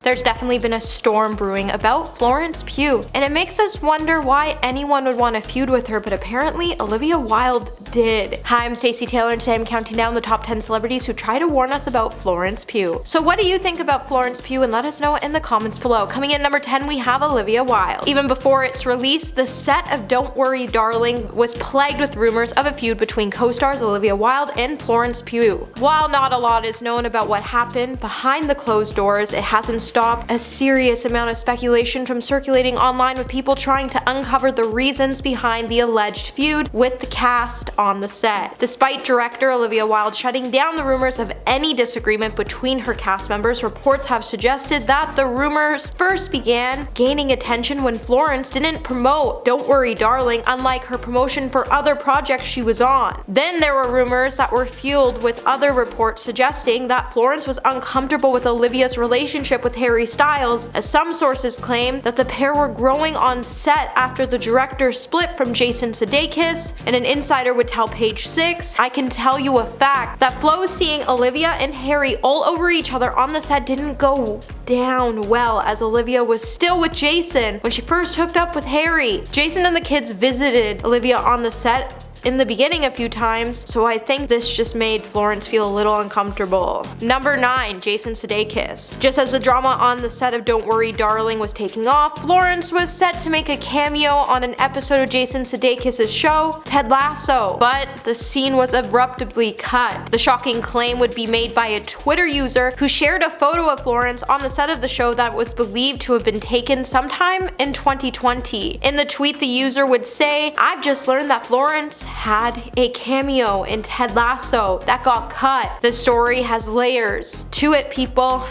There's definitely been a storm brewing about Florence Pugh, and it makes us wonder why anyone would want to feud with her, but apparently Olivia Wilde did. Hi, I'm Stacey Taylor, and today I'm counting down the top 10 celebrities who try to warn us about Florence Pugh. So what do you think about Florence Pugh, and let us know in the comments below. Coming in number 10, we have Olivia Wilde. Even before its release, the set of Don't Worry Darling was plagued with rumors of a feud between co-stars Olivia Wilde and Florence Pugh. While not a lot is known about what happened behind the closed doors, it hasn't stopped a serious amount of speculation from circulating online, with people trying to uncover the reasons behind the alleged feud with the cast on the set. Despite director Olivia Wilde shutting down the rumors of any disagreement between her cast members, reports have suggested that the rumors first began gaining attention when Florence didn't promote Don't Worry Darling, unlike her promotion for other projects she was on. Then there were rumors that were fueled with other reports suggesting that Florence was uncomfortable with Olivia's relationship with Harry Styles, as some sources claim that the pair were growing on set after the director split from Jason Sudeikis, and an insider would tell Page 6, "I can tell you a fact, that flow seeing Olivia and Harry all over each other on the set didn't go down well, as Olivia was still with Jason when she first hooked up with Harry. Jason and the kids visited Olivia on the set in the beginning a few times, so I think this just made Florence feel a little uncomfortable." Number 9, Jason Sudeikis. Just as the drama on the set of Don't Worry Darling was taking off, Florence was set to make a cameo on an episode of Jason Sudeikis' show, Ted Lasso, but the scene was abruptly cut. The shocking claim would be made by a Twitter user who shared a photo of Florence on the set of the show that was believed to have been taken sometime in 2020. In the tweet, the user would say, "I've just learned that Florence had a cameo in Ted Lasso that got cut. The story has layers to it, people."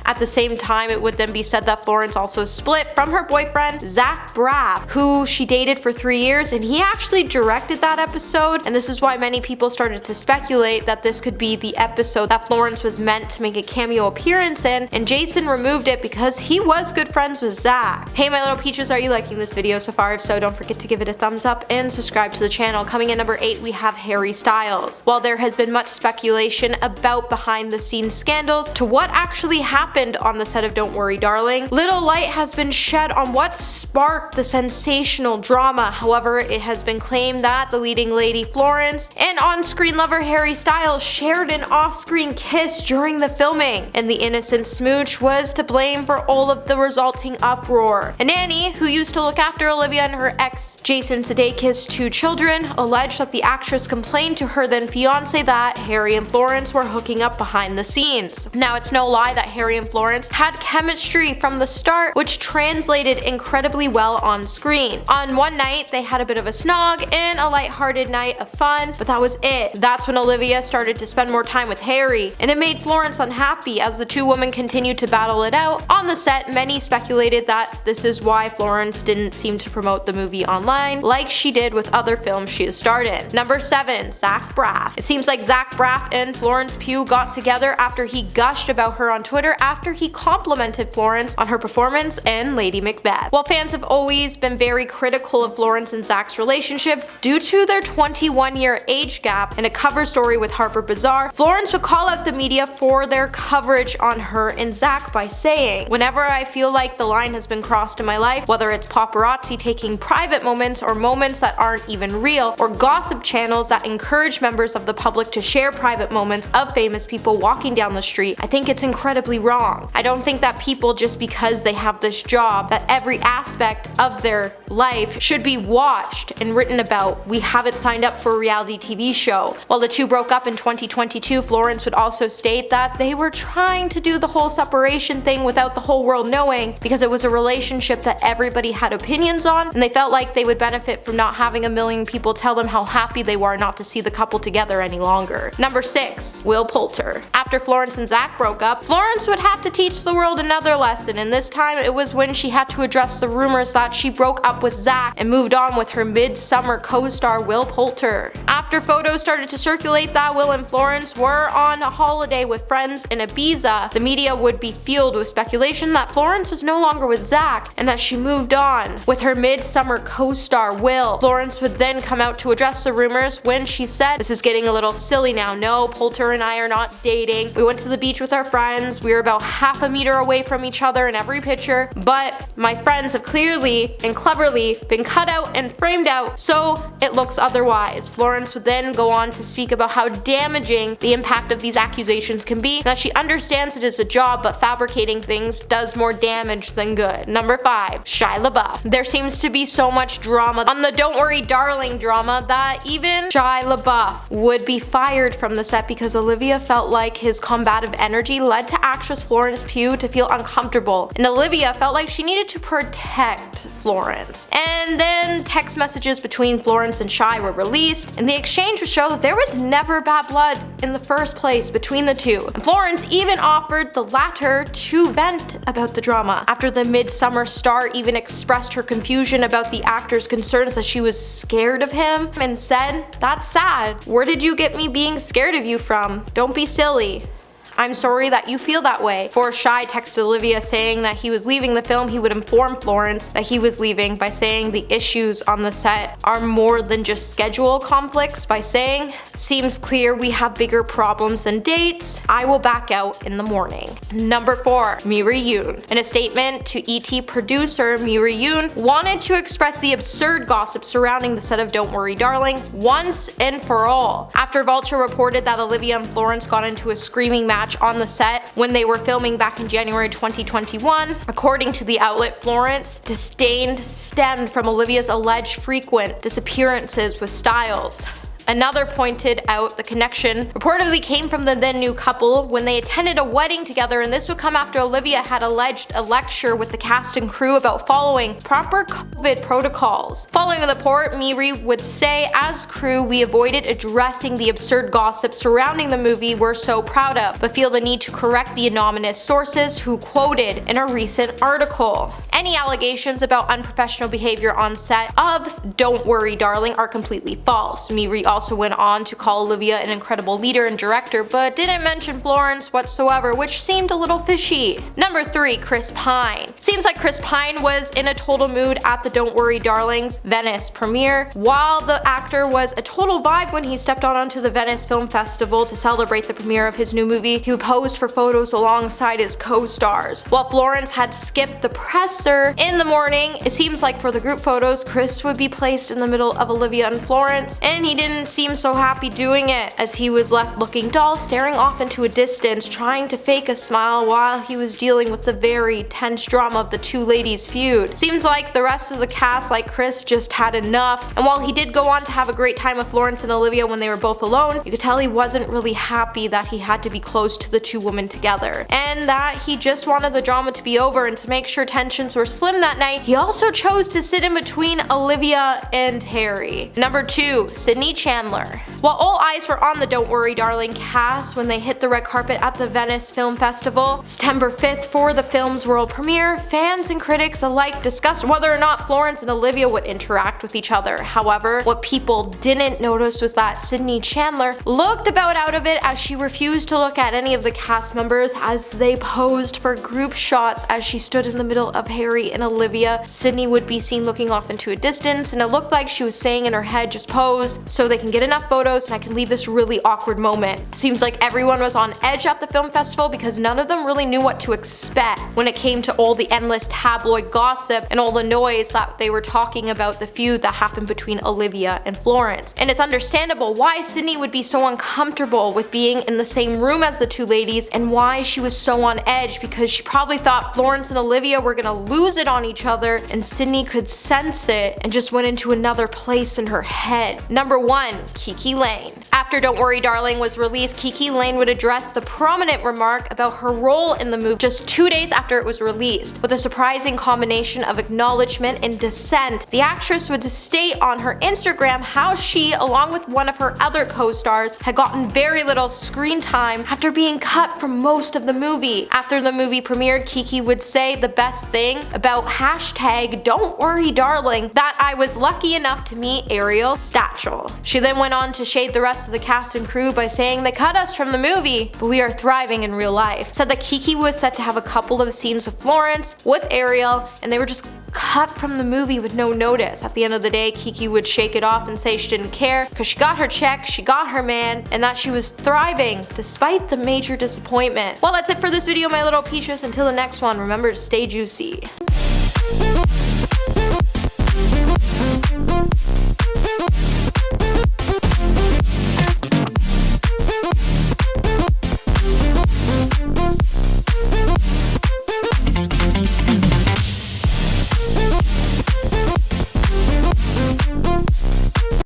At the same time, it would then be said that Florence also split from her boyfriend, Zach Braff, who she dated for 3 years, and he actually directed that episode, and this is why many people started to speculate that this could be the episode that Florence was meant to make a cameo appearance in, and Jason removed it because he was good friends with Zach. Hey my little peaches, are you liking this video so far? If so, don't forget to give it a thumbs up and subscribe to the channel. Coming in number 8, we have Harry Styles. While there has been much speculation about behind the scenes scandals to what actually happened on the set of Don't Worry Darling, little light has been shed on what sparked the sensational drama. However, it has been claimed that the leading lady Florence and on-screen lover Harry Styles shared an off-screen kiss during the filming, and the innocent smooch was to blame for all of the resulting uproar. A nanny who used to look after Olivia and her ex Jason Sudeikis' 2 children alleged that the actress complained to her then fiance that Harry and Florence were hooking up behind the scenes. Now, it's no lie that Harry and Florence had chemistry from the start, which translated incredibly well on screen. On one night, they had a bit of a snog and a lighthearted night of fun, but that was it. That's when Olivia started to spend more time with Harry, and it made Florence unhappy as the two women continued to battle it out. On the set, many speculated that this is why Florence didn't seem to promote the movie online like she did with other films she has starred in. Number 7, Zach Braff. It seems like Zach Braff and Florence Pugh got together after he gushed about her on Twitter after he complimented Florence on her performance in Lady Macbeth. While fans have always been very critical of Florence and Zach's relationship due to their 21-year age gap, in a cover story with Harper Bazaar, Florence would call out the media for their coverage on her and Zach by saying, "Whenever I feel like the line has been crossed in my life, whether it's paparazzi taking private moments or moments that aren't even real, or gossip channels that encourage members of the public to share private moments of famous people walking down the street, I think it's incredibly wrong. I don't think that people, just because they have this job, that every aspect of their life should be watched and written about. We haven't signed up for a reality TV show." While the two broke up in 2022, Florence would also state that they were trying to do the whole separation thing without the whole world knowing, because it was a relationship that everybody had opinions on, and they felt like they would benefit from not having a million people tell them how happy they were not to see the couple together any longer. Number 6, Will Poulter. After Florence and Zach broke up, Florence would have to teach the world another lesson, and this time it was when she had to address the rumors that she broke up with Zach and moved on with her mid-summer co-star Will Poulter. After photos started to circulate that Will and Florence were on a holiday with friends in Ibiza, the media would be fueled with speculation that Florence was no longer with Zach and that she moved on with her mid-summer co-star Will. Florence would then come out to address the rumors when she said, "This is getting a little silly now. No, Poulter and I are not dating. We went to the beach with our friends. We were about half a meter away from each other in every picture, but my friends have clearly and cleverly been cut out and framed out so it looks otherwise. Florence would then go on to speak about how damaging the impact of these accusations can be, that she understands it is a job, but fabricating things does more damage than good. Number 5, Shia Labeouf. There seems to be so much drama on the Don't Worry Darling drama that even Shia Labeouf would be fired from the set because Olivia felt like his combative energy led to actress Florence Pugh to feel uncomfortable, and Olivia felt like she needed to protect Florence. And then text messages between Florence and Shia were released, and the exchange would show that there was never bad blood in the first place between the two. And Florence even offered the latter to vent about the drama. After the Midsummer star even expressed her confusion about the actor's concerns that she was scared of him and said, "That's sad. Where did you get me being scared of you from? Don't be silly. I'm sorry that you feel that way." Before Shia texted Olivia saying that he was leaving the film, he would inform Florence that he was leaving by saying the issues on the set are more than just schedule conflicts, by saying, "Seems clear we have bigger problems than dates. I will back out in the morning." Number 4, Miri Yoon. In a statement to ET producer, Miri Yoon wanted to express the absurd gossip surrounding the set of Don't Worry Darling once and for all. After Vulture reported that Olivia and Florence got into a screaming match on the set when they were filming back in January 2021. According to the outlet, Florence disdain stemmed from Olivia's alleged frequent disappearances with Styles. Another pointed out the connection reportedly came from the then new couple when they attended a wedding together, and this would come after Olivia had alleged a lecture with the cast and crew about following proper COVID protocols. Following the report, Miri would say, "As crew, we avoided addressing the absurd gossip surrounding the movie we're so proud of, but feel the need to correct the anonymous sources who quoted in a recent article. Any allegations about unprofessional behavior on set of Don't Worry Darling are completely false." Miri also went on to call Olivia an incredible leader and director, but didn't mention Florence whatsoever, which seemed a little fishy. Number 3, Chris Pine. Seems like Chris Pine was in a total mood at the Don't Worry Darling's Venice premiere. While the actor was a total vibe when he stepped out onto the Venice Film Festival to celebrate the premiere of his new movie, he posed for photos alongside his co-stars. While Florence had skipped the presser in the morning, it seems like for the group photos, Chris would be placed in the middle of Olivia and Florence, and he didn't seem so happy doing it, as he was left looking dull, staring off into a distance, trying to fake a smile while he was dealing with the very tense drama of the two ladies' feud. Seems like the rest of the cast, like Chris, just had enough, and while he did go on to have a great time with Florence and Olivia when they were both alone, you could tell he wasn't really happy that he had to be close to the two women together, and that he just wanted the drama to be over. And to make sure tensions were slim that night, he also chose to sit in between Olivia and Harry. Number 2, Sydney Chandler. While all eyes were on the Don't Worry Darling cast when they hit the red carpet at the Venice Film Festival, September 5th for the film's world premiere, fans and critics alike discussed whether or not Florence and Olivia would interact with each other. However, what people didn't notice was that Sydney Chandler looked about out of it, as she refused to look at any of the cast members as they posed for group shots. As she stood in the middle of Harry and Olivia, Sydney would be seen looking off into a distance, and it looked like she was saying in her head, "Just pose so they can get enough photos and I can leave this really awkward moment." Seems like everyone was on edge at the film festival because none of them really knew what to expect when it came to all the endless tabloid gossip and all the noise that they were talking about the feud that happened between Olivia and Florence. And it's understandable why Sydney would be so uncomfortable with being in the same room as the two ladies, and why she was so on edge, because she probably thought Florence and Olivia were gonna lose it on each other, and Sydney could sense it and just went into another place in her head. Number 1, Kiki Layne. After Don't Worry Darling was released, Kiki Layne would address the prominent remark about her role in the movie just 2 days after it was released. With a surprising combination of acknowledgement and dissent, the actress would state on her Instagram how she, along with one of her other co-stars, had gotten very little screen time after being cut from most of the movie. After the movie premiered, Kiki would say the best thing about #Don't Worry Darling, that I was lucky enough to meet Ariel Stachel. She then went on to shade the rest of the cast and crew by saying, "They cut us from the movie, but we are thriving in real life." Said that Kiki was set to have a couple of scenes with Florence, with Ariel, and they were just cut from the movie with no notice. At the end of the day, Kiki would shake it off and say she didn't care because she got her check, she got her man, and that she was thriving despite the major disappointment. Well, that's it for this video, my little peaches. Until the next one, remember to stay juicy.